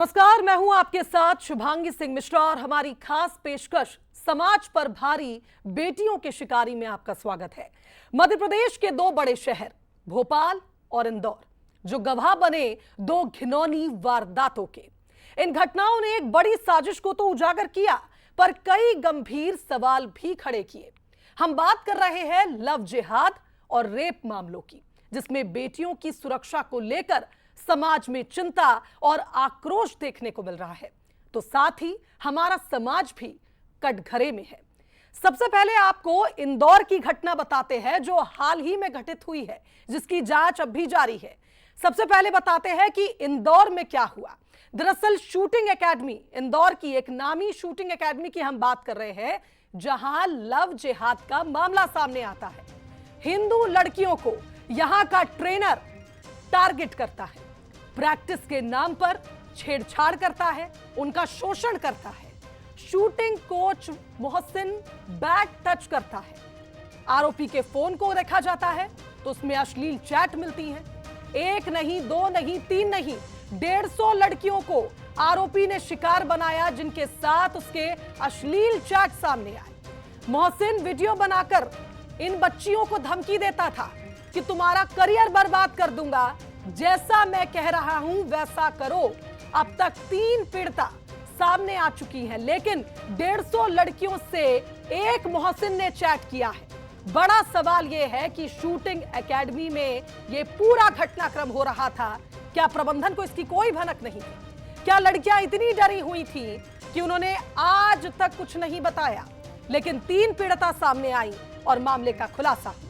नमस्कार, मैं हूं आपके साथ शुभांगी सिंह मिश्रा और हमारी खास पेशकश समाज पर भारी बेटियों के शिकारी में आपका स्वागत है। मध्य प्रदेश के दो बड़े शहर भोपाल और इंदौर जो गवाह बने दो घिनौनी वारदातों के। इन घटनाओं ने एक बड़ी साजिश को तो उजागर किया पर कई गंभीर सवाल भी खड़े किए। हम बात कर रहे हैं लव जिहाद और रेप मामलों की, जिसमें बेटियों की सुरक्षा को लेकर समाज में चिंता और आक्रोश देखने को मिल रहा है, तो साथ ही हमारा समाज भी कटघरे में है। सबसे पहले आपको इंदौर की घटना बताते हैं जो हाल ही में घटित हुई है, जिसकी जांच अब भी जारी है। सबसे पहले बताते हैं कि इंदौर में क्या हुआ। दरअसल शूटिंग एकेडमी, इंदौर की एक नामी शूटिंग एकेडमी की हम बात कर रहे हैं, जहां लव जिहाद का मामला सामने आता है। हिंदू लड़कियों को यहां का ट्रेनर टारगेट करता है, प्रैक्टिस के नाम पर छेड़छाड़ करता है, उनका शोषण करता है। Shooting coach Mohsin bag touch करता है। आरोपी के फोन को देखा जाता है तो उसमें अश्लील चैट मिलती है। एक नहीं, दो नहीं, तीन नहीं, 150 लड़कियों को आरोपी ने शिकार बनाया, जिनके साथ उसके अश्लील चैट सामने आए। मोहसिन वीडियो बनाकर इन बच्चियों को धमकी देता था कि तुम्हारा करियर बर्बाद कर दूंगा, जैसा मैं कह रहा हूं वैसा करो। अब तक 3 पीड़िता सामने आ चुकी हैं, लेकिन 150 लड़कियों से एक मोहसिन ने चैट किया है। बड़ा सवाल यह है कि शूटिंग एकेडमी में यह पूरा घटनाक्रम हो रहा था, क्या प्रबंधन को इसकी कोई भनक नहीं थी? क्या लड़कियां इतनी डरी हुई थी कि उन्होंने आज तक कुछ नहीं बताया? लेकिन 3 पीड़िता सामने आई और मामले का खुलासा हुआ।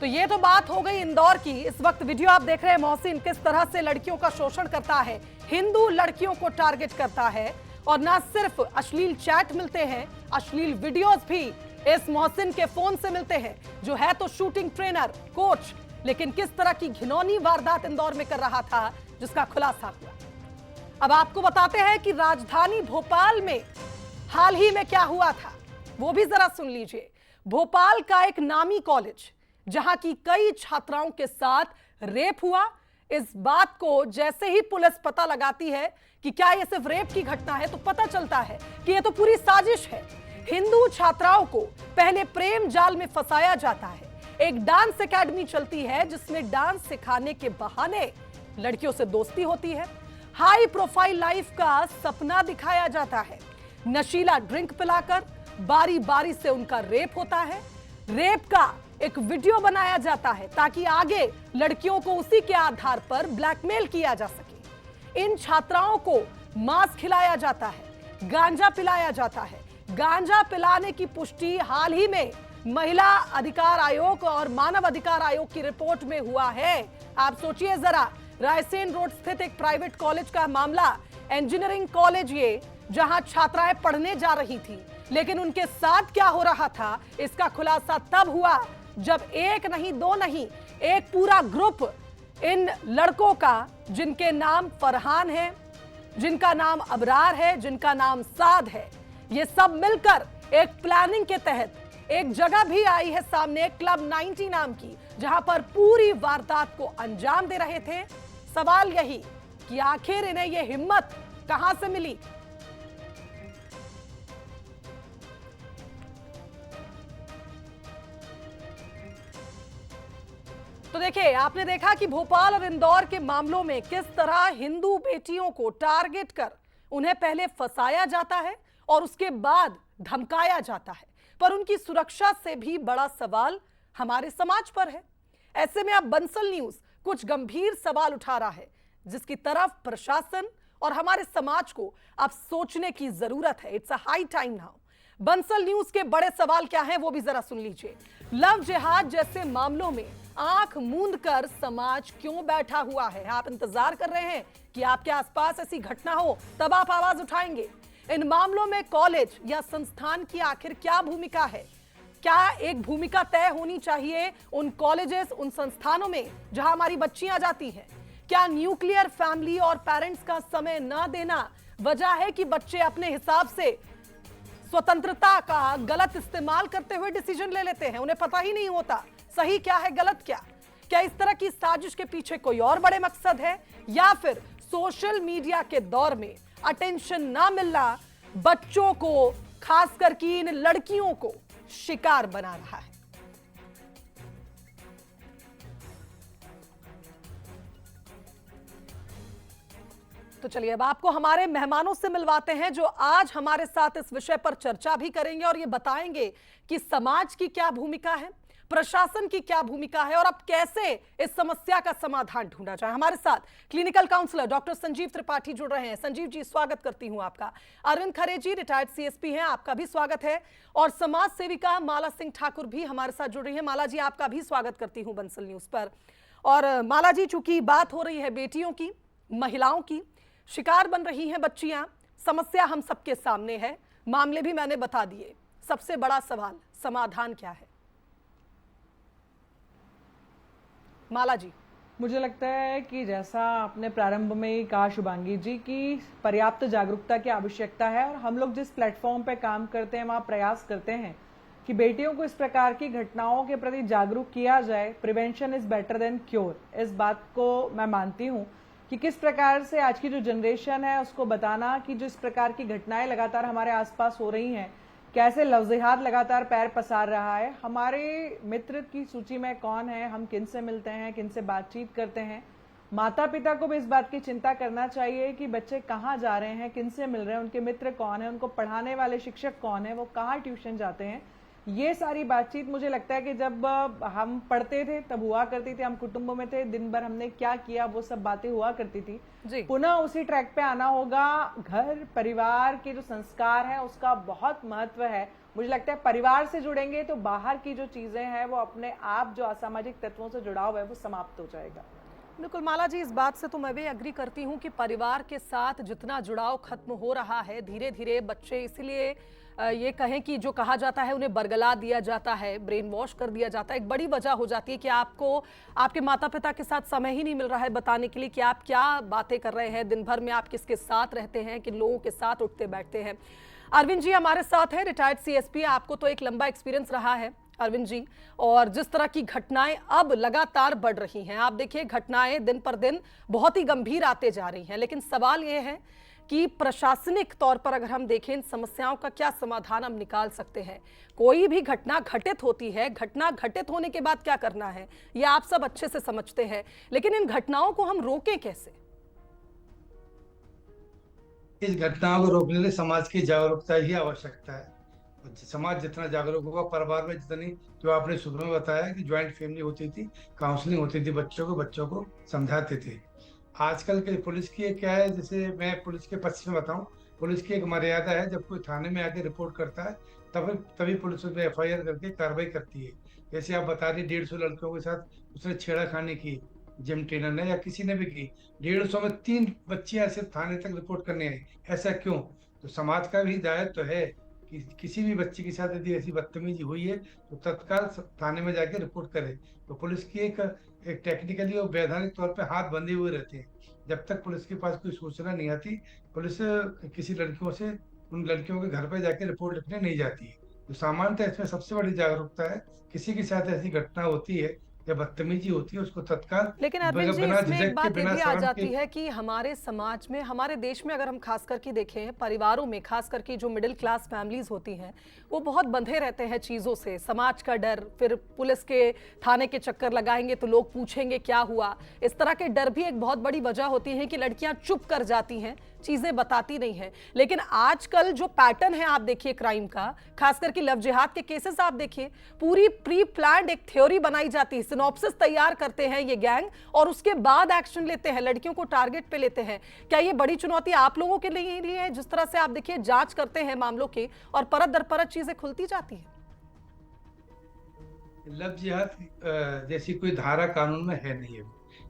तो ये तो बात हो गई इंदौर की। इस वक्त वीडियो आप देख रहे हैं, मोहसिन किस तरह से लड़कियों का शोषण करता है, हिंदू लड़कियों को टारगेट करता है। और ना सिर्फ अश्लील चैट मिलते हैं, अश्लील वीडियोस भी इस मोहसिन के फोन से मिलते हैं, जो है तो शूटिंग ट्रेनर कोच, लेकिन किस तरह की घिनौनी वारदात इंदौर में कर रहा था, जिसका खुलासा हुआ। अब आपको बताते हैं कि राजधानी भोपाल में हाल ही में क्या हुआ था, वो भी जरा सुन लीजिए। भोपाल का एक नामी कॉलेज, जहां की कई छात्राओं के साथ रेप हुआ। इस बात को जैसे ही पुलिस पता लगाती है कि क्या यह सिर्फ रेप की घटना है, तो पता चलता है कि यह तो पूरी साजिश है। हिंदू छात्राओं को पहले प्रेम जाल में फंसाया जाता है। एक डांस एकेडमी चलती है जिसमें डांस सिखाने के बहाने लड़कियों से दोस्ती होती है। हाई प्रोफाइल लाइफ का सपना दिखाया जाता है। नशीला ड्रिंक पिलाकर बारी बारी से उनका रेप होता है। रेप का एक वीडियो बनाया जाता है ताकि आगे लड़कियों को उसी के आधार पर ब्लैकमेल किया जा सके। इन छात्राओं को मांस खिलाया जाता है, गांजा पिलाया जाता है। गांजा पिलाने की पुष्टि हाल ही में महिला अधिकार आयोग और मानव अधिकार आयोग की रिपोर्ट में हुआ है। आप सोचिए जरा, रायसेन रोड स्थित एक प्राइवेट कॉलेज का मामला, इंजीनियरिंग कॉलेज ये, जहां छात्राएं पढ़ने जा रही थी, लेकिन उनके साथ क्या हो रहा था इसका खुलासा तब हुआ जब एक नहीं, दो नहीं, एक पूरा ग्रुप इन लड़कों का, जिनके नाम फरहान है, जिनका नाम अबरार है, जिनका नाम साद है, ये सब मिलकर एक प्लानिंग के तहत एक जगह भी आई है सामने, क्लब 90 नाम की, जहां पर पूरी वारदात को अंजाम दे रहे थे। सवाल यही कि आखिर इन्हें यह हिम्मत कहां से मिली? तो देखिए, आपने देखा कि भोपाल और इंदौर के मामलों में किस तरह हिंदू बेटियों को टारगेट कर उन्हें पहले फंसाया जाता है और उसके बाद धमकाया जाता है। पर उनकी सुरक्षा से भी बड़ा सवाल हमारे समाज पर है। ऐसे में अब बंसल न्यूज कुछ गंभीर सवाल उठा रहा है, जिसकी तरफ प्रशासन और हमारे समाज को अब सोचने की जरूरत है। It's a high time now. Bansal news के बड़े सवाल क्या हैं, वो भी जरा सुन लीजिए। लव जिहाद जैसे मामलों में आंख मूंद कर समाज क्यों बैठा हुआ है? आप इंतजार कर रहे हैं कि आपके आसपास ऐसी घटना हो, तब आप आवाज उठाएंगे। इन मामलों में कॉलेज या संस्थान की आखिर क्या भूमिका है? क्या एक भूमिका तय होनी चाहिए उन कॉलेजेस, उन संस्थानों में जहां हमारी बच्चियां जाती हैं? क्या न्यूक्लियर फैमिली और पेरेंट्स का समय न देना वजह है कि बच्चे अपने हिसाब से स्वतंत्रता का गलत इस्तेमाल करते हुए डिसीजन ले लेते हैं? उन्हें पता ही नहीं होता सही क्या है, गलत क्या। क्या इस तरह की साजिश के पीछे कोई और बड़े मकसद है, या फिर सोशल मीडिया के दौर में अटेंशन ना मिलना बच्चों को, खासकर की इन लड़कियों को शिकार बना रहा है? तो चलिए अब आपको हमारे मेहमानों से मिलवाते हैं जो आज हमारे साथ इस विषय पर चर्चा भी करेंगे और ये बताएंगे कि समाज की क्या भूमिका है, प्रशासन की क्या भूमिका है और अब कैसे इस समस्या का समाधान ढूंढा जाए। हमारे साथ clinical counsellor doctor Sanjeev Tripathi जुड़ रहे हैं। संजीव जी, स्वागत करती हूं आपका। अरविंद खरे जी रिटायर्ड सीएसपी हैं, आपका भी स्वागत है। और समाज सेविका माला सिंह ठाकुर भी हमारे साथ जुड़ रही है। माला जी, आपका भी स्वागत करती हूं बंसल न्यूज पर। और माला जी, चूंकि बात हो रही है बेटियों की, महिलाओं की, शिकार बन रही हैं बच्चियां, समस्या हम सबके सामने है, मामले भी मैंने बता दिए। सबसे बड़ा सवाल, समाधान क्या है? माला जी, मुझे लगता है कि जैसा आपने प्रारंभ में ही कहा शुभांगी जी, की पर्याप्त जागरूकता की आवश्यकता है और हम लोग जिस प्लेटफॉर्म पे काम करते हैं वहां प्रयास करते हैं कि बेटियों को इस प्रकार की घटनाओं के प्रति जागरूक किया जाए। Prevention is better than cure, इस बात को मैं मानती हूँ कि किस प्रकार से आज की जो जनरेशन है उसको बताना कि जिस प्रकार की घटनाएं लगातार हमारे आसपास हो रही हैं, कैसे लव-जिहाद लगातार पैर पसार रहा है, हमारे मित्र की सूची में कौन है, हम किन से मिलते हैं, किन से बातचीत करते हैं। माता पिता को भी इस बात की चिंता करना चाहिए कि बच्चे कहाँ जा रहे हैं, किन से मिल रहे हैं, उनके मित्र कौन है, उनको पढ़ाने वाले शिक्षक कौन है, वो कहाँ ट्यूशन जाते हैं। ये सारी बातचीत मुझे लगता है कि जब हम पढ़ते थे तब हुआ करती थी, हम कुटुंबों में थे, दिन भर हमने क्या किया वो सब बातें हुआ करती थी। पुनः उसी ट्रैक पे आना होगा। घर परिवार के जो संस्कार है उसका बहुत महत्व है। मुझे लगता है परिवार से जुड़ेंगे तो बाहर की जो चीजें हैं वो अपने आप, जो असामाजिक तत्वों से जुड़ाव है वो समाप्त हो जाएगा। बिल्कुल माला जी, इस बात से तो मैं भी एग्री करती हूँ कि परिवार के साथ जितना जुड़ाव खत्म हो रहा है धीरे धीरे, बच्चे इसलिए ये कहें कि जो कहा जाता है उन्हें बरगला दिया जाता है, ब्रेन वॉश कर दिया जाता है। एक बड़ी वजह हो जाती है कि आपको आपके माता पिता के साथ समय ही नहीं मिल रहा है बताने के लिए कि आप क्या बातें कर रहे हैं, दिन भर में आप किसके साथ रहते हैं, किन लोगों के साथ उठते बैठते हैं। अरविंद जी हमारे साथ है, रिटायर्ड सीएसपी, आपको तो एक लंबा एक्सपीरियंस रहा है अरविंद जी, और जिस तरह की घटनाएं अब लगातार बढ़ रही हैं, आप देखिए घटनाएं दिन पर दिन बहुत ही गंभीर आते जा रही हैं, लेकिन सवाल यह है कि प्रशासनिक तौर पर अगर हम देखें इन समस्याओं का क्या समाधान हम निकाल सकते हैं। कोई भी घटना घटित होती है, घटना घटित होने के बाद क्या करना है ये आप सब अच्छे से समझते हैं, लेकिन इन घटनाओं को हम रोकें कैसे? इस घटनाओं को रोकने के लिए समाज की जागरूकता ही आवश्यकता है। समाज जितना जागरूक होगा, परिवार में जितनी, जो आपने शुरू में बताया कि ज्वाइंट फैमिली होती थी, काउंसलिंग होती थी, बच्चों को समझाते थे। आजकल के पुलिस की एक क्या है, जैसे मैं पुलिस के पक्ष में बताऊं, पुलिस की एक मर्यादा है, जब कोई थाने में आके रिपोर्ट करता है तभी तभी पुलिस उस पर एफआईआर करके कार्रवाई करती है। जैसे आप बता रही 150 लड़कियों के साथ उसने छेड़ाखानी की, जिम ट्रेनर ने या किसी ने भी की, 150 में 3 बच्चियां सिर्फ थाने तक रिपोर्ट करने आई। ऐसा क्यों? तो समाज का भी दायित्व तो है कि किसी भी बच्चे के साथ यदि ऐसी बदतमीजी हुई है तो तत्काल थाने में जाके रिपोर्ट करे। तो पुलिस की एक टेक्निकली और वैधानिक तौर पे हाथ बंधे हुए रहते हैं। जब तक पुलिस के पास कोई सूचना नहीं आती, पुलिस किसी लड़कियों से, उन लड़कियों के घर पे जाके रिपोर्ट लिखने नहीं जाती है। तो सामान्यतः इसमें सबसे बड़ी जागरूकता है, किसी के साथ ऐसी घटना होती है या बदतमीजी होती है उसको तत्काल, लेकिन अरविंद जी, बिना इसमें एक झिझक के, बात ये बिना भी आ शर्म जाती के। है कि हमारे समाज में, हमारे देश में अगर हम खास करके देखें, परिवारों में खास करके जो मिडिल क्लास फैमिलीज होती हैं वो बहुत बंधे रहते हैं चीज़ों से। समाज का डर, फिर पुलिस के थाने के चक्कर लगाएंगे तो लोग पूछेंगे क्या हुआ, इस तरह के डर भी एक बहुत बड़ी वजह होती है कि लड़कियां चुप कर जाती हैं, चीजें बताती नहीं है। लेकिन आजकल जो पैटर्न है आप देखिए क्राइम का, खास करके लव जिहाद के केसेस आप देखिए, पूरी प्री प्लान्ड एक थ्योरी बनाई जाती है, सिनॉप्सिस तैयार करते हैं ये गैंग और उसके बाद एक्शन लेते हैं, लड़कियों को टारगेट पे लेते हैं। क्या ये बड़ी चुनौती आप लोगों के लिए है? जिस तरह से आप देखिए जांच करते हैं मामलों की और परत दर परत चीजें खुलती जाती है। लव जिहाद जैसी कोई धारा कानून में है नहीं है।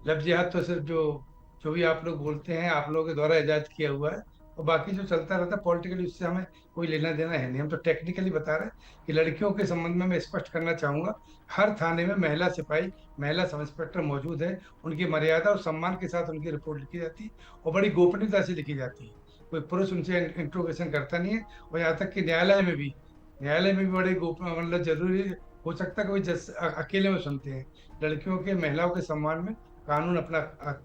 लव जिहाद तो सिर्फ जो भी आप लोग बोलते हैं, आप लोगों के द्वारा इजाद किया हुआ है, और बाकी जो चलता रहता है पॉलिटिकली, उससे हमें कोई लेना देना है नहीं। हम तो टेक्निकली बता रहे हैं कि लड़कियों के संबंध में मैं स्पष्ट करना चाहूंगा, हर थाने में महिला सिपाही, महिला सब इंस्पेक्टर मौजूद है। उनकी मर्यादा और सम्मान के साथ उनकी रिपोर्ट लिखी जाती है और बड़ी गोपनीयता से लिखी जाती है। कोई पुरुष उनसे इंट्रोगेशन करता नहीं है। और यहाँ तक कि न्यायालय में भी बड़े गोपनीय, मतलब जरूरी हो सकता है कोई अकेले में सुनते हैं। लड़कियों के, महिलाओं के सम्मान में कानून अपना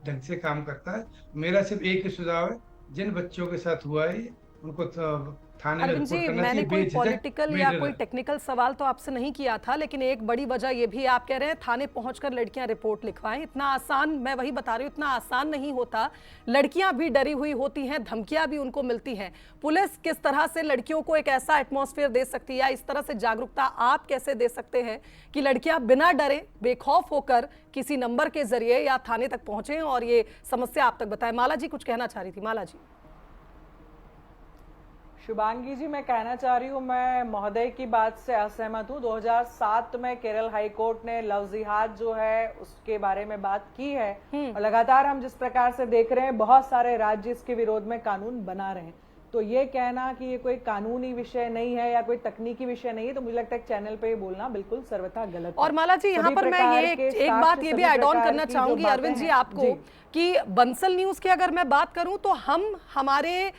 ढंग से काम करता है। मेरा सिर्फ एक ही सुझाव है, जिन बच्चों के साथ हुआ है उनको थाने में अरविंद रिपोर्ट जी, करना मैंने चाहिए, कोई बेझिझक पॉलिटिकल या कोई मीडिया। टेक्निकल सवाल तो आपसे नहीं किया था, लेकिन एक बड़ी वजह ये भी आप कह रहे हैं थाने पहुंचकर लड़कियां रिपोर्ट लिखवाएं। इतना आसान, मैं वही बता रही हूँ, इतना आसान नहीं होता। लड़कियां भी डरी हुई होती हैं, धमकियां भी उनको मिलती हैं। पुलिस किस तरह से लड़कियों को एक ऐसा एटमॉस्फेयर दे सकती है या इस तरह से जागरूकता आप कैसे दे सकते हैं कि लड़कियां बिना डरे, बेखौफ होकर किसी नंबर के जरिए या थाने तक पहुंचे और ये समस्या आप तक बताएं? माला जी कुछ कहना चाह रही थी। माला जी। शुभांगी जी, मैं कहना चाह रही हूँ, मैं महोदय की बात से असहमत हूँ। 2007 में केरल हाई कोर्ट ने लव जिहाद जो है उसके बारे में बात की है, और लगातार हम जिस प्रकार से देख रहे हैं बहुत सारे राज्य इसके विरोध में कानून बना रहे हैं। तो ये कहना कि ये कोई कानूनी विषय नहीं है या कोई तकनीकी विषय नहीं है, तो मुझे लगता है चैनल पे ये बोलना बिल्कुल सर्वथा गलत है। और माला जी, यहाँ पर मैं ये एक बात ये भी ऐड ऑन करना चाहूंगी अरविंद जी आपको, कि बंसल न्यूज की अगर मैं बात करूं तो हम हमारे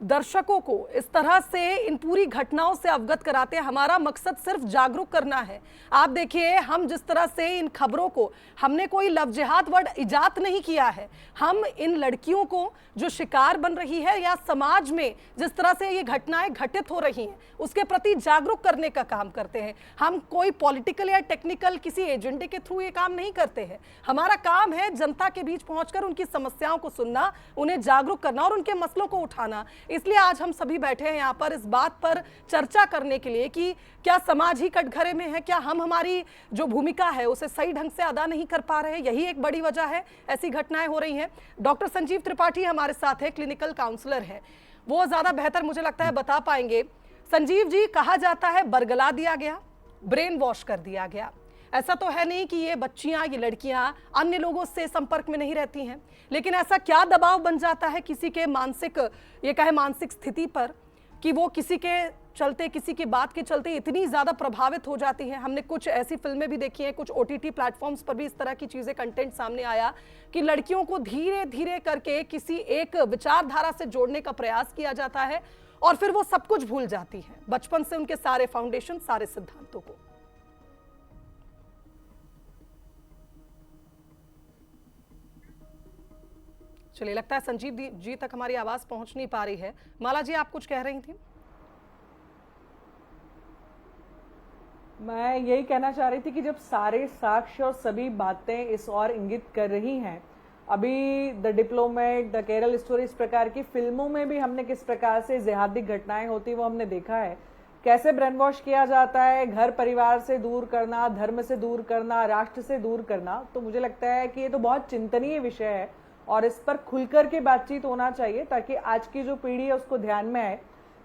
दर्शकों को इस तरह से इन पूरी घटनाओं से अवगत कराते हैं। हमारा मकसद सिर्फ जागरूक करना है। आप देखिए, हम जिस तरह से इन खबरों को, हमने कोई लव जिहाद वर्ड इजाद नहीं किया है। हम इन लड़कियों को जो शिकार बन रही है या समाज में जिस तरह से ये घटनाएं घटित हो रही हैं उसके प्रति जागरूक करने का काम करते हैं। हम कोई पॉलिटिकल या टेक्निकल किसी एजेंडे के थ्रू ये काम नहीं करते हैं। हमारा काम है जनता के बीच पहुंचकर उनकी समस्याओं को सुनना, उन्हें जागरूक करना और उनके मसलों को उठाना। इसलिए आज हम सभी बैठे हैं यहाँ पर इस बात पर चर्चा करने के लिए कि क्या समाज ही कटघरे में है, क्या हम हमारी जो भूमिका है उसे सही ढंग से अदा नहीं कर पा रहे हैं। यही एक बड़ी वजह है ऐसी घटनाएं हो रही हैं। डॉक्टर संजीव त्रिपाठी हमारे साथ है, क्लिनिकल काउंसलर है, वो ज्यादा बेहतर मुझे लगता है बता पाएंगे। संजीव जी, कहा जाता है बरगला दिया गया, ब्रेन वॉश कर दिया गया। ऐसा तो है नहीं कि ये बच्चियां, ये लड़कियां अन्य लोगों से संपर्क में नहीं रहती हैं, लेकिन ऐसा क्या दबाव बन जाता है किसी के मानसिक, ये कहे मानसिक स्थिति पर, कि वो किसी के चलते, किसी की बात के चलते इतनी ज्यादा प्रभावित हो जाती है। हमने कुछ ऐसी फिल्में भी देखी हैं, कुछ OTT प्लेटफॉर्म्स पर भी इस तरह की चीजें, कंटेंट सामने आया कि लड़कियों को धीरे धीरे करके किसी एक विचारधारा से जोड़ने का प्रयास किया जाता है और फिर वो सब कुछ भूल जाती है, बचपन से उनके सारे फाउंडेशन, सारे सिद्धांतों को। चलिए, लगता है संजीव जी तक हमारी आवाज पहुंच नहीं पा रही है। माला जी, आप कुछ कह रही थी? मैं यही कहना चाह रही थी कि जब सारे साक्ष्य और सभी बातें इस और इंगित कर रही हैं, अभी the diplomat, the Kerala story, इस प्रकार की फिल्मों में भी हमने किस प्रकार से जिहादी घटनाएं होती वो हमने देखा है। कैसे ब्रेन वॉश किया जाता है, घर परिवार से दूर करना, धर्म से दूर करना, राष्ट्र से दूर करना। तो मुझे लगता है कि ये तो बहुत चिंतनीय विषय है और इस पर खुलकर के बातचीत होना चाहिए, ताकि आज की जो पीढ़ी है उसको ध्यान में आए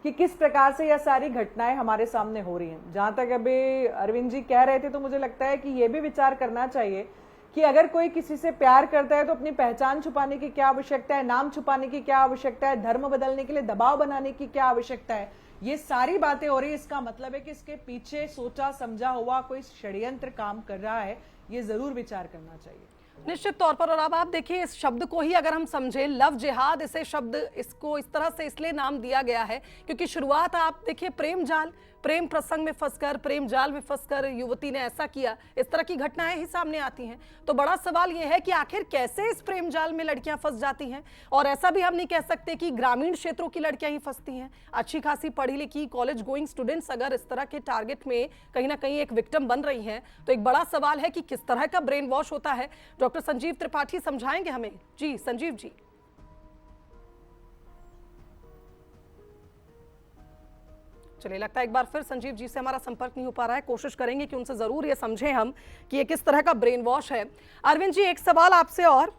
कि किस प्रकार से यह सारी घटनाएं हमारे सामने हो रही हैं। जहां तक अभी अरविंद जी कह रहे थे, तो मुझे लगता है कि यह भी विचार करना चाहिए कि अगर कोई किसी से प्यार करता है तो अपनी पहचान छुपाने की क्या आवश्यकता है, नाम छुपाने की क्या आवश्यकता है, धर्म बदलने के लिए दबाव बनाने की क्या आवश्यकता है। ये सारी बातें हो रही है, इसका मतलब है कि इसके पीछे सोचा समझा हुआ कोई षड्यंत्र काम कर रहा है। ये जरूर विचार करना चाहिए निश्चित तौर पर। और अब आप देखिए, इस शब्द को ही अगर हम समझें, लव जिहाद, इसे शब्द, इसको इस तरह से इसलिए नाम दिया गया है क्योंकि शुरुआत आप देखिए प्रेम जाल, प्रेम प्रसंग में फंसकर, प्रेम जाल में फंसकर युवती ने ऐसा किया, इस तरह की घटनाएं ही सामने आती हैं। तो बड़ा सवाल यह है कि आखिर कैसे इस प्रेम जाल में लड़कियां फंस जाती हैं। और ऐसा भी हम नहीं कह सकते कि ग्रामीण क्षेत्रों की लड़कियां ही फंसती हैं। अच्छी खासी पढ़ी लिखी कॉलेज गोइंग स्टूडेंट्स अगर इस तरह के टारगेट में कहीं ना कहीं एक विक्टिम बन रही हैं, तो एक बड़ा सवाल है कि किस तरह का ब्रेन वॉश होता है। डॉक्टर संजीव त्रिपाठी समझाएंगे हमें। जी संजीव जी। चलिए, लगता है एक बार फिर संजीव जी से हमारा संपर्क नहीं हो पा रहा है। कोशिश करेंगे कि उनसे जरूर ये समझें हम कि ये किस तरह का ब्रेन वॉश है। अरविंद जी, एक सवाल आपसे और,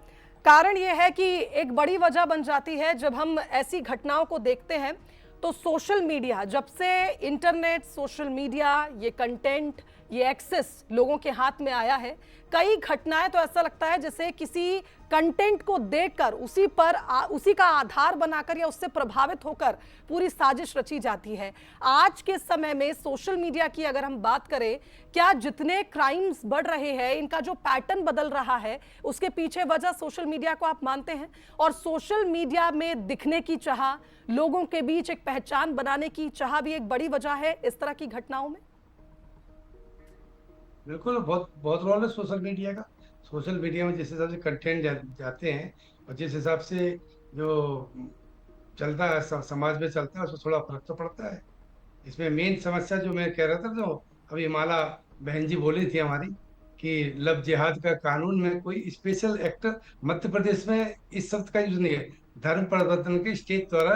कारण ये है कि एक बड़ी वजह बन जाती है जब हम ऐसी घटनाओं को देखते हैं तो सोशल मीडिया, जब से इंटरनेट, सोशल मीडिया, ये कंटेंट, ये एक्सेस लोगों के हाथ में आया है, कई घटनाएं तो ऐसा लगता है जैसे किसी कंटेंट को देखकर उसी का आधार बनाकर या उससे प्रभावित होकर पूरी साजिश रची जाती है। आज के समय में सोशल मीडिया की अगर हम बात करें, क्या जितने क्राइम्स बढ़ रहे हैं, इनका जो पैटर्न बदल रहा है, उसके पीछे वजह सोशल मीडिया को आप मानते हैं? और सोशल मीडिया में दिखने की चाह, लोगों के बीच एक पहचान बनाने की चाह भी एक बड़ी वजह है इस तरह की घटनाओं में? बिल्कुल, बहुत बहुत रोल है सोशल मीडिया का। सोशल मीडिया में जिस हिसाब से कंटेंट जाते हैं, और जिस हिसाब से जो चलता है, समाज में चलता है, उसमें थोड़ा फर्क तो पड़ता है। इसमें मेन समस्या जो मैं कह रहा था, जो अभी माला बहन जी बोली थी हमारी, कि लव जिहाद का कानून में कोई स्पेशल एक्ट मध्य प्रदेश में इस शब्द का यूज नहीं है। धर्म परिवर्तन के स्टेट द्वारा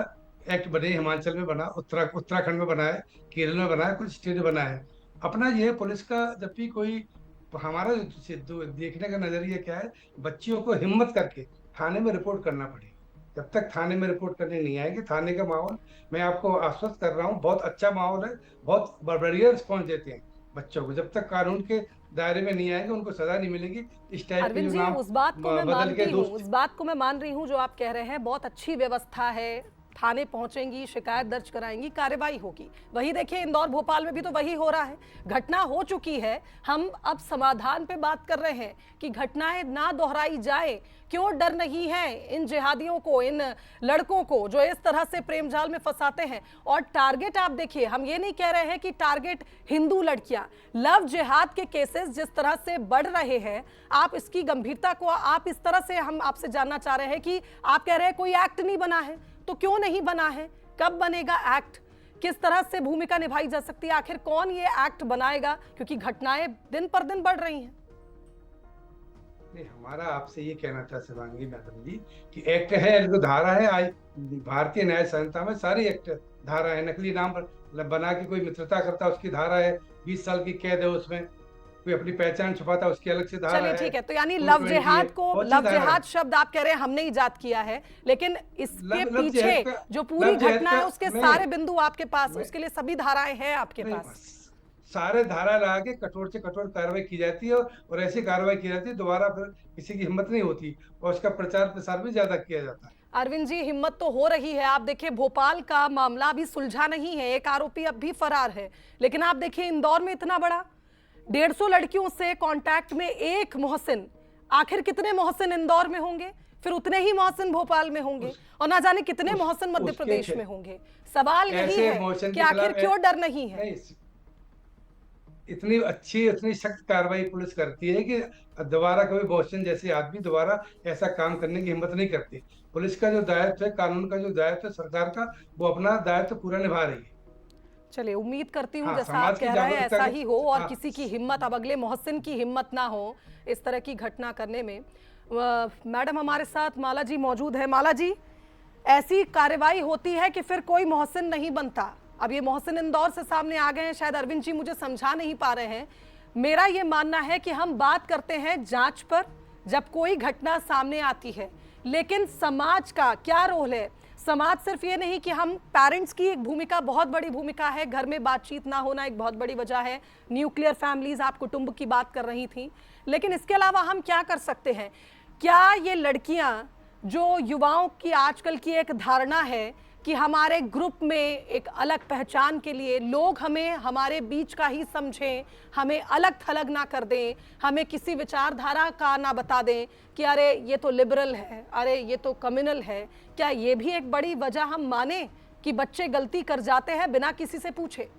एक्ट बने, हिमाचल में बना, उत्तराखंड में बना है, केरल में बना है, कुछ स्टेट में बना है। अपना ये है पुलिस का, जब भी कोई, हमारा देखने का नजरिया क्या है, बच्चियों को हिम्मत करके थाने में रिपोर्ट करना पड़ेगा। जब तक थाने में रिपोर्ट करने नहीं आएगी, थाने का माहौल, मैं आपको आश्वस्त कर रहा हूँ, बहुत अच्छा माहौल है, बहुत बढ़िया रिस्पॉन्स देते हैं बच्चों को। जब तक कानून के दायरे में नहीं आएंगे, उनको सजा नहीं मिलेगी। इस टाइप के अरविंद जो जी, नाम उस बात को मैं बदल के मानती हूँ, दोस्त। उस बात को मैं मान रही हूँ जो आप कह रहे हैं। बहुत अच्छी व्यवस्था है, थाने पहुंचेंगी, शिकायत दर्ज कराएंगी, कार्रवाई होगी। वही देखिए, इंदौर भोपाल में भी तो वही हो रहा है। घटना हो चुकी है, हम अब समाधान पे बात कर रहे हैं कि घटनाएं ना दोहराई जाए। क्यों डर नहीं है इन जिहादियों को, इन लड़कों को जो इस तरह से प्रेम जाल में फंसाते हैं। और टारगेट आप देखिए, हम ये नहीं कह रहे हैं कि टारगेट हिंदू लड़कियां। लव जिहाद के केसेस जिस तरह से बढ़ रहे हैं, आप इसकी गंभीरता को आप इस तरह से, हम आपसे जानना चाह रहे हैं कि आप कह रहे हैं कोई एक्ट नहीं बना है, तो क्यों नहीं बना है, कब बनेगा एक्ट, किस तरह से भूमिका निभाई जा सकती है, आखिर कौन ये एक्ट बनाएगा, क्योंकि घटनाएं दिन पर दिन बढ़ रही हैं। नहीं, हमारा आपसे ये कहना था शिवांगी मैडम जी, कि एक्ट है, जो धारा है, भारतीय न्याय संहिता में सारी एक्ट धारा है। नकली नाम बना के कोई मित्रता करता है, उसकी धारा है, 20 साल की कैद है उसमें। कोई अपनी पहचान छुपाता है, उसकी अलग से धारा चलिए है। ठीक है, तो यानी 220 लव जिहाद को, बहुत सी लव धारा है। जिहाद शब्द आप कह रहे हैं हमने ईजाद किया है, लेकिन इसके लव पीछे जिहाद का, जो पूरी लव जिहाद घटना है का उसके नहीं, सारे बिंदु आपके पास, मैं- उसके लिए सभी धाराएं हैं आपके नहीं, पास। सारे धारा लगा के कठोर से कठोर कार्रवाई की जाती है, और ऐसी कार्रवाई की जाती है, दोबारा फिर किसी की हिम्मत नहीं होती, और उसका प्रचार प्रसार भी ज्यादा किया जाता है। अरविंद जी, हिम्मत तो हो रही है। आप देखिए, भोपाल का मामला अभी सुलझा नहीं है, एक आरोपी अब भी फरार है, लेकिन आप देखिए इंदौर में इतना बड़ा, 150 लड़कियों से कांटेक्ट में एक मोहसिन। आखिर कितने मोहसिन इंदौर में होंगे, फिर उतने ही मोहसिन भोपाल में होंगे, और ना जाने कितने मोहसिन मध्य प्रदेश में होंगे। सवाल यही ऐसे है मोहसिन कि के आखिर खिलाफ क्यों डर नहीं है। नहीं, इतनी अच्छी, इतनी सख्त कार्रवाई पुलिस करती है कि दोबारा कभी बॉस्टन जैसे आदमी दोबारा ऐसा काम करने की हिम्मत नहीं करती। पुलिस का जो दायित्व है, कानून का जो दायित्व है सरकार का, वो अपना दायित्व पूरा निभा रही है। चलिए, उम्मीद करती हूँ हाँ, जैसा आप समाज की कह रहे हैं जागरूकता ऐसा के, ही हो, और हाँ, किसी की हिम्मत, अब अगले मोहसिन की हिम्मत ना हो इस तरह की घटना करने में। मैडम हमारे साथ माला जी मौजूद है। माला जी, ऐसी कार्रवाई होती है कि फिर कोई मोहसिन नहीं बनता। अब ये मोहसिन इंदौर से सामने आ गए हैं, शायद अरविंद जी मुझे समझा नहीं पा रहे हैं। मेरा ये मानना है कि हम बात करते हैं जांच पर जब कोई घटना सामने आती है, लेकिन समाज का क्या रोल है। समाज सिर्फ ये नहीं कि हम, पेरेंट्स की एक भूमिका, बहुत बड़ी भूमिका है, घर में बातचीत ना होना एक बहुत बड़ी वजह है, न्यूक्लियर फैमिलीज, आप कुटुंब की बात कर रही थी, लेकिन इसके अलावा हम क्या कर सकते हैं। क्या ये लड़कियां, जो युवाओं की आजकल की एक धारणा है कि हमारे ग्रुप में एक अलग पहचान के लिए लोग हमें हमारे बीच का ही समझें, हमें अलग थलग ना कर दें, हमें किसी विचारधारा का ना बता दें कि अरे ये तो लिबरल है, अरे ये तो कम्युनल है, क्या ये भी एक बड़ी वजह हम माने कि बच्चे गलती कर जाते हैं बिना किसी से पूछे।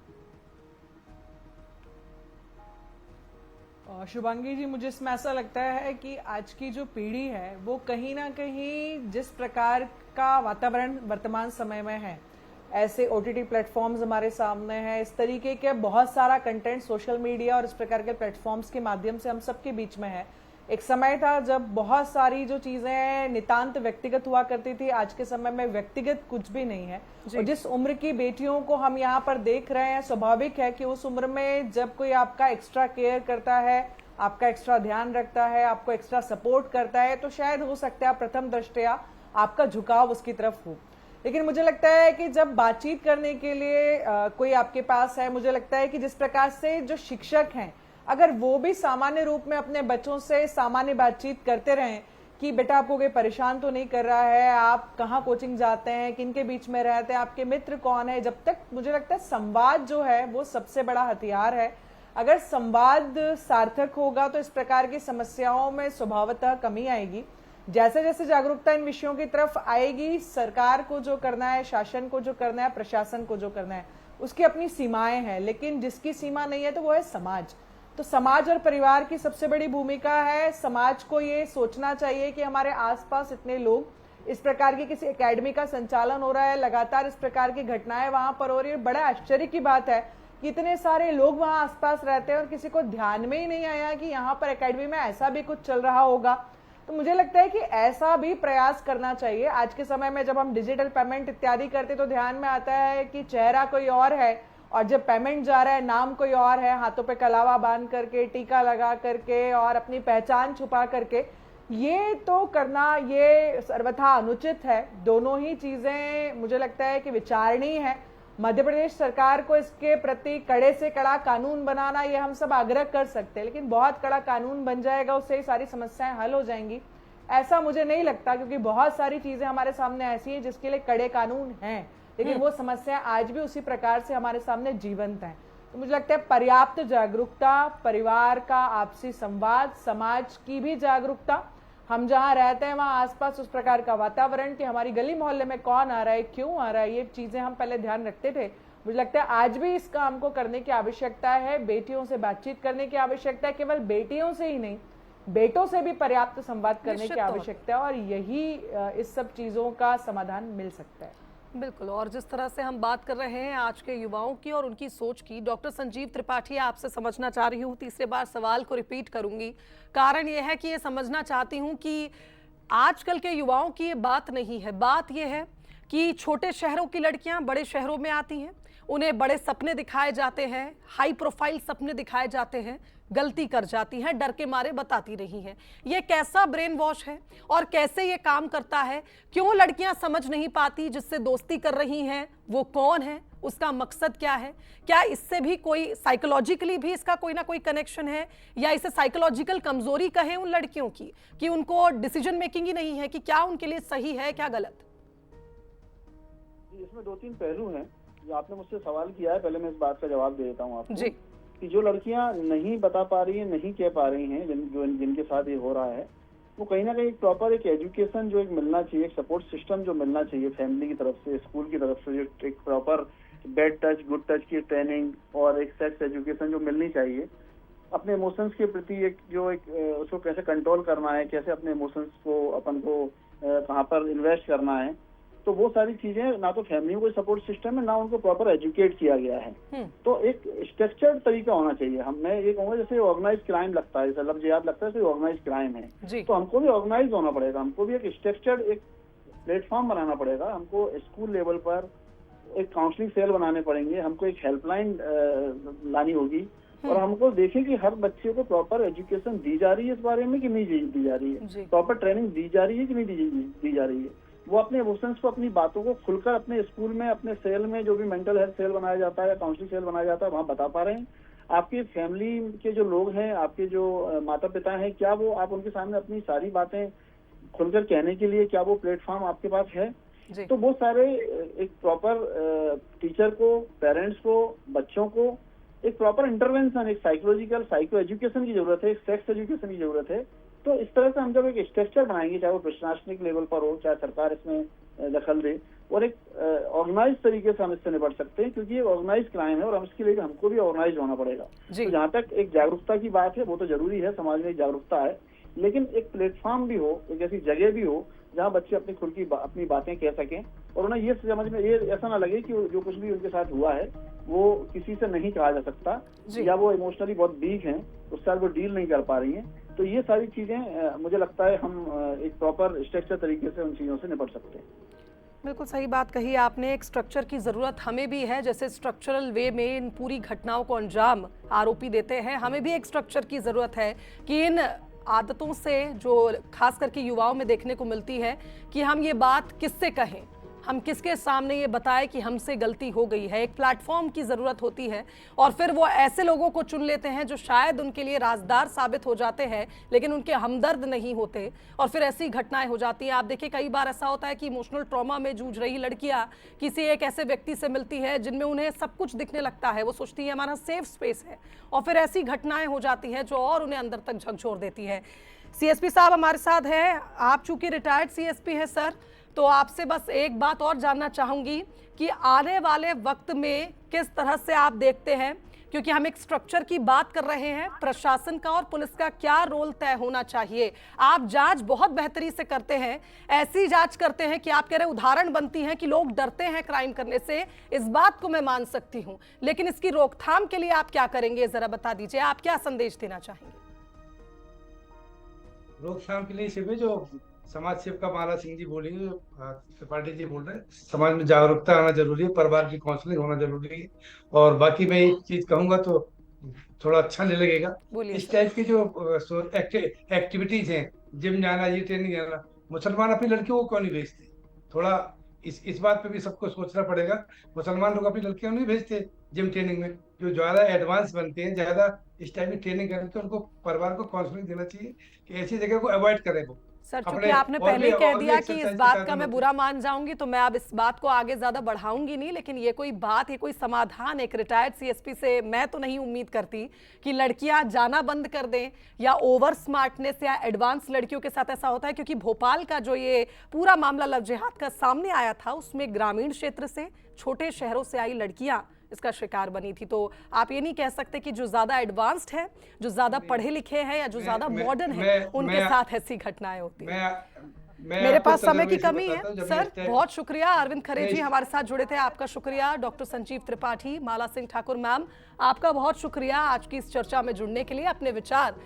शुभांगी जी, मुझे इसमें ऐसा लगता है कि आज की जो पीढ़ी है वो कहीं ना कहीं जिस प्रकार का वातावरण वर्तमान समय में है, ऐसे ओटीटी प्लेटफॉर्म्स हमारे सामने हैं, इस तरीके के बहुत सारा कंटेंट सोशल मीडिया और इस प्रकार के प्लेटफॉर्म्स के माध्यम से हम सबके बीच में है। एक समय था जब बहुत सारी जो चीजें नितांत व्यक्तिगत हुआ करती थी, आज के समय में व्यक्तिगत कुछ भी नहीं है। और जिस उम्र की बेटियों को हम यहाँ पर देख रहे हैं, स्वाभाविक है कि उस उम्र में जब कोई आपका एक्स्ट्रा केयर करता है, आपका एक्स्ट्रा ध्यान रखता है, आपको एक्स्ट्रा सपोर्ट करता है, तो शायद हो सकता है प्रथम दृष्टया आपका झुकाव उसकी तरफ हो। लेकिन मुझे लगता है कि जब बातचीत करने के लिए कोई आपके पास है, मुझे लगता है कि जिस प्रकार से जो शिक्षक हैं, अगर वो भी सामान्य रूप में अपने बच्चों से सामान्य बातचीत करते रहें कि बेटा आपको कोई परेशान तो नहीं कर रहा है, आप कहाँ कोचिंग जाते हैं, किनके बीच में रहते हैं, आपके मित्र कौन है, जब तक मुझे लगता है संवाद जो है वो सबसे बड़ा हथियार है। अगर संवाद सार्थक होगा तो इस प्रकार की समस्याओं में स्वभावतः कमी आएगी। जैसे जैसे जागरूकता इन विषयों की तरफ आएगी, सरकार को जो करना है, शासन को जो करना है, प्रशासन को जो करना है, उसकी अपनी सीमाएं हैं, लेकिन जिसकी सीमा नहीं है तो वो है समाज। तो समाज और परिवार की सबसे बड़ी भूमिका है। समाज को ये सोचना चाहिए कि हमारे आसपास इतने लोग, इस प्रकार की किसी एकेडमी का संचालन हो रहा है, लगातार इस प्रकार की घटनाएं वहां पर हो रही है। बड़ा आश्चर्य की बात है कि इतने सारे लोग वहां आसपास रहते हैं और किसी को ध्यान में ही नहीं आया कि यहाँ पर एकेडमी में ऐसा भी कुछ चल रहा होगा। तो मुझे लगता है कि ऐसा भी प्रयास करना चाहिए। आज के समय में जब हम डिजिटल पेमेंट इत्यादि करते तो ध्यान में आता है कि चेहरा कोई और है और जब पेमेंट जा रहा है नाम कोई और है, हाथों पे कलावा बांध करके, टीका लगा करके और अपनी पहचान छुपा करके, ये तो करना ये सर्वथा अनुचित है। दोनों ही चीजें मुझे लगता है कि विचारणीय है। मध्य प्रदेश सरकार को इसके प्रति कड़े से कड़ा कानून बनाना, ये हम सब आग्रह कर सकते हैं, लेकिन बहुत कड़ा कानून बन जाएगा उससे ही सारी समस्याएं हल हो जाएंगी ऐसा मुझे नहीं लगता, क्योंकि बहुत सारी चीजें हमारे सामने ऐसी हैं जिसके लिए कड़े कानून हैं, लेकिन वो समस्याएं आज भी उसी प्रकार से हमारे सामने जीवंत हैं। तो मुझे लगता है पर्याप्त जागरूकता, परिवार का आपसी संवाद, समाज की भी जागरूकता, हम जहां रहते हैं वहां आसपास उस प्रकार का वातावरण कि हमारी गली मोहल्ले में कौन आ रहा है, क्यों आ रहा है, ये चीजें हम पहले ध्यान रखते थे। मुझे लगता है आज भी इस काम को करने की आवश्यकता है। बेटियों से बातचीत करने की आवश्यकता है, केवल बेटियों से ही नहीं, बेटों से भी पर्याप्त संवाद करने की आवश्यकता है, और यही इस सब चीजों का समाधान मिल सकता है। बिल्कुल। और जिस तरह से हम बात कर रहे हैं आज के युवाओं की और उनकी सोच की, डॉक्टर संजीव त्रिपाठी आपसे समझना चाह रही हूँ, तीसरे बार सवाल को रिपीट करूंगी। कारण यह है कि ये समझना चाहती हूँ कि आजकल के युवाओं की ये बात नहीं है। बात यह है कि छोटे शहरों की लड़कियां बड़े शहरों में आती हैं, उन्हें बड़े सपने दिखाए जाते हैं, हाई प्रोफाइल सपने दिखाए जाते हैं, गलती कर जाती हैं, डर के मारे बताती रही हैं। ये कैसा ब्रेन वॉश है और कैसे ये काम करता है? क्यों लड़कियां समझ नहीं पाती जिससे दोस्ती कर रही हैं वो कौन है, उसका मकसद क्या है? क्या इससे भी कोई साइकोलॉजिकली भी इसका कोई ना कोई कनेक्शन है, या इसे साइकोलॉजिकल कमजोरी कहें उन लड़कियों की कि उनको डिसीजन मेकिंग ही नहीं है कि क्या उनके लिए सही है क्या गलत? इसमें दो तीन पहलू हैं जो आपने मुझसे सवाल किया है। पहले मैं इस बात का जवाब दे देता हूँ आपको जी। कि जो लड़कियां नहीं बता पा रही हैं, नहीं कह पा रही हैं, जिनके साथ ये हो रहा है, वो कहीं ना कहीं प्रॉपर एक एजुकेशन जो एक मिलना चाहिए, एक सपोर्ट सिस्टम जो मिलना चाहिए फैमिली की तरफ से, स्कूल की तरफ से, जो एक proper bad touch good touch की ट्रेनिंग और एक सेक्स एजुकेशन जो मिलनी चाहिए, अपने इमोशंस के प्रति उसको कैसे कंट्रोल करना है, कैसे अपने इमोशंस को अपन को कहाँ पर इन्वेस्ट करना है, तो वो सारी चीजें ना तो फैमिली में कोई सपोर्ट सिस्टम है, ना उनको प्रॉपर एजुकेट किया गया है। तो एक स्ट्रक्चर्ड तरीका होना चाहिए। मैं ये कहूँगा जैसे ऑर्गेनाइज क्राइम लगता है, जैसे लफ्ज याद लगता है तो ऑर्गेनाइज क्राइम है, तो हमको भी ऑर्गेनाइज होना पड़ेगा, हमको भी एक स्ट्रक्चर्ड एक प्लेटफॉर्म बनाना पड़ेगा, हमको स्कूल लेवल पर एक काउंसलिंग सेल बनाने पड़ेंगे, हमको एक हेल्पलाइन लानी होगी, और हमको देखें कि हर बच्चे को प्रॉपर एजुकेशन दी जा रही है इस बारे में कि नहीं दी जा रही है, प्रॉपर ट्रेनिंग दी जा रही है कि नहीं दी जा रही है। वो अपने इमोशंस को, अपनी बातों को खुलकर अपने स्कूल में, अपने सेल में, जो भी मेंटल हेल्थ सेल बनाया जाता है या काउंसलिंग सेल बनाया जाता है, वहाँ बता पा रहे हैं। आपकी फैमिली के जो लोग हैं, आपके जो माता पिता हैं, क्या वो आप उनके सामने अपनी सारी बातें खुलकर कहने के लिए क्या वो प्लेटफॉर्म आपके पास है? तो वो सारे एक प्रॉपर टीचर को, पेरेंट्स को, बच्चों को एक प्रॉपर इंटरवेंशन, एक साइकोलॉजिकल साइको एजुकेशन की जरूरत है, एक सेक्स एजुकेशन की जरूरत है। तो इस तरह से हम जब एक स्ट्रक्चर बनाएंगे, चाहे वो प्रशासनिक लेवल पर हो, चाहे सरकार इसमें दखल दे, और एक ऑर्गेनाइज तरीके से हम इससे निपट सकते हैं, क्योंकि ये ऑर्गेनाइज क्राइम है और हम इसके लिए हमको भी ऑर्गेनाइज होना पड़ेगा। तो जहाँ तक एक जागरूकता की बात है, वो तो जरूरी है, समाज में एक जागरूकता है, लेकिन एक प्लेटफॉर्म भी हो, एक ऐसी जगह भी हो जहाँ बच्चे अपनी खुद की अपनी बातें कह सकें, और उन्हें ये समझ में ये ऐसा ना लगे कि जो कुछ भी उनके साथ हुआ है वो किसी से नहीं कहा जा सकता, या वो इमोशनली बहुत वीक हैं, उसके साथ वो डील नहीं कर पा रही हैं। तो ये सारी चीजें मुझे लगता है हम एक प्रॉपर स्ट्रक्चर तरीके से उन चीजों से निपट सकते हैं। बिल्कुल सही बात कही आपने। एक स्ट्रक्चर की ज़रूरत हमें भी है, जैसे स्ट्रक्चरल वे में इन पूरी घटनाओं को अंजाम आरोपी देते हैं, हमें भी एक स्ट्रक्चर की ज़रूरत है कि इन आदतों से जो खास करके युवाओं में देखने को मिलती है कि हम ये बात किससे कहें, हम किसके सामने ये बताएं कि हमसे गलती हो गई है। एक प्लेटफॉर्म की ज़रूरत होती है, और फिर वो ऐसे लोगों को चुन लेते हैं जो शायद उनके लिए राजदार साबित हो जाते हैं लेकिन उनके हमदर्द नहीं होते, और फिर ऐसी घटनाएं हो जाती हैं। आप देखिए कई बार ऐसा होता है कि इमोशनल ट्रॉमा में जूझ रही लड़कियां किसी एक ऐसे व्यक्ति से मिलती है जिनमें उन्हें सब कुछ दिखने लगता है, वो सोचती है हमारा सेफ स्पेस है, और फिर ऐसी घटनाएं हो जाती हैं जो और उन्हें अंदर तक झकझोर देती है। सीएसपी साहब हमारे साथ हैं, आप चूंकि रिटायर्ड सीएसपी हैं सर, तो आपसे बस एक बात और जानना चाहूंगी कि आने वाले वक्त में किस तरह से आप देखते हैं क्योंकि हम एक स्ट्रक्चर की बात कर रहे हैं। प्रशासन का और पुलिस का क्या रोल तय होना चाहिए। आप जांच बहुत बेहतरी से करते हैं, ऐसी जांच करते हैं कि आप कह रहे उदाहरण बनती हैं कि लोग डरते हैं क्राइम करने से, इस बात को मैं मान सकती हूं, लेकिन इसकी रोकथाम के लिए आप क्या करेंगे, जरा बता दीजिए। आप क्या संदेश देना चाहेंगे? रोकथाम के लिए सिर्फ जो समाज सेविका माला सिंह जी बोली, त्रिपाठी जी बोल रहे हैं, समाज में जागरूकता आना जरूरी है, परिवार की काउंसलिंग होना जरूरी है। और बाकी मैं एक चीज कहूंगा तो थोड़ा अच्छा नहीं लगेगा, बोलिए इस सर। टाइप की जो एक्टिविटीज हैं, जिम जाना, ये ट्रेनिंग जाना, मुसलमान अपनी लड़कियों को क्यों नहीं भेजते? थोड़ा इस बात पे भी सबको सोचना पड़ेगा। मुसलमान लोग अपनी लड़कियों नहीं भेजते जिम ट्रेनिंग में, जो ज्यादा एडवांस बनते हैं, ज्यादा इस टाइप की ट्रेनिंग करके उनको परिवार को काउंसलिंग देना चाहिए कि ऐसी जगह को अवॉइड करें वो। सर, चूंकि अपने आपने और पहले भी ही कह और भी दिया कि इस एक्सरसाइज के बात का साधन मैं होते बुरा मान जाऊंगी, तो मैं अब इस बात को आगे ज्यादा बढ़ाऊंगी नहीं, लेकिन ये कोई बात, ये कोई समाधान एक रिटायर्ड सीएसपी से मैं तो नहीं उम्मीद करती कि लड़कियां जाना बंद कर दें, या ओवर स्मार्टनेस या एडवांस लड़कियों के साथ ऐसा होता है। क्योंकि भोपाल का जो ये पूरा मामला लव जिहाद का सामने आया था, उसमें ग्रामीण क्षेत्र से, छोटे शहरों से आई लड़कियां इसका शिकार बनी थी। तो आप ये नहीं कह सकते कि जो ज्यादा एडवांस्ड है, जो ज्यादा पढ़े लिखे हैं या जो ज्यादा मॉडर्न है, उनके साथ ऐसी घटनाएं होती हैं। मेरे पास समय की कमी है सर। बहुत शुक्रिया अरविंद खरे जी हमारे साथ जुड़े थे, आपका शुक्रिया। डॉक्टर संजीव त्रिपाठी, माला सिंह ठाकुर मैम, आपका बहुत शुक्रिया आज की इस चर्चा में जुड़ने के लिए, अपने विचार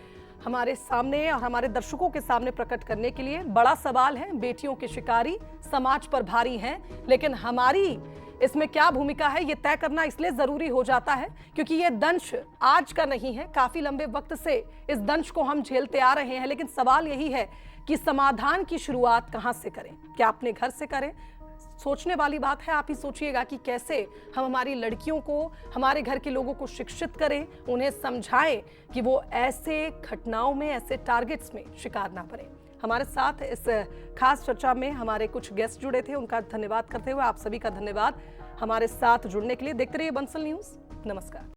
हमारे सामने और हमारे दर्शकों के सामने प्रकट करने के लिए। बड़ा सवाल है, बेटियों के शिकारी समाज पर भारी हैं, लेकिन हमारी इसमें क्या भूमिका है ये तय करना इसलिए जरूरी हो जाता है क्योंकि ये दंश आज का नहीं है, काफी लंबे वक्त से इस दंश को हम झेलते आ रहे हैं। लेकिन सवाल यही है कि समाधान की शुरुआत कहां से करें, क्या अपने घर से करें? सोचने वाली बात है। आप ही सोचिएगा कि कैसे हम हमारी लड़कियों को, हमारे घर के लोगों को शिक्षित करें, उन्हें समझाएं कि वो ऐसे घटनाओं में, ऐसे टारगेट्स में शिकार ना बने। हमारे साथ इस खास चर्चा में हमारे कुछ गेस्ट जुड़े थे, उनका धन्यवाद करते हुए आप सभी का धन्यवाद हमारे साथ जुड़ने के लिए। देखते रहिए बंसल न्यूज। नमस्कार।